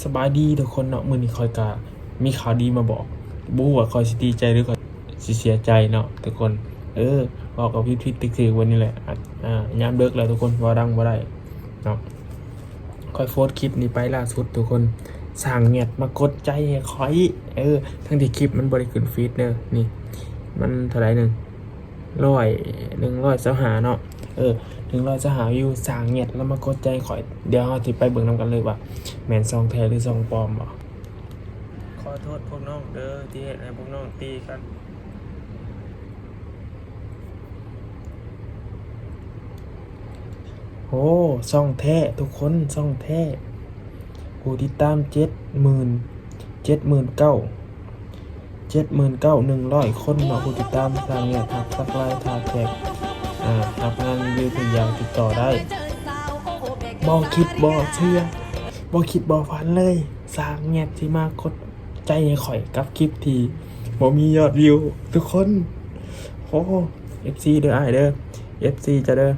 สบายดีทุกคนเนาะมื้อนี้คอยกะมีข่าวดีมาบอกบ่ฮู้ว่าคอยสิดีใจหรือคอยสิเสียใจเนาะทุกคนบอกกับพิดๆตึกๆวันนี้แหละยามดึกแล้วทุกคนบ่ดังบ่ได้เนาะคอยโพสต์คลิปนี้ไปล่าสุดทุกคนสร้างเงียดมากดใจให้คอยทั้งที่คลิปมันบ่ได้ขึ้นฟีดเด้อนี่มันเท่าไหร่100 125เนาะ125วิวสร้างเงียดแล้วมากดใจข่อยเดี๋ยวเราสิไปเบิ่งนำกันเลยว่าแม่นซองแท้หรือซองปลอมบ่ขอโทษพวกน้องเด้อที่เฮ็ดให้พวกน้องตีกันโอ้ซองแท้ทุกคนซองแท้ผู้ติดตาม79,100 คนเนาะผู้ติดตามสร้างเงียดทักสักไลน์ทักแท็กรับงานรีวิวทุกอย่างติดต่อได้บ่คิดบ่เชื่อบ่คิดบ่ฝันเลยสร้างเงียบที่มากดใจให้ข่อยกับคลิปที่บ่มียอดวิวทุกคนโอ้ FC เด้ออ้ายเด้อ FC จะเด้อ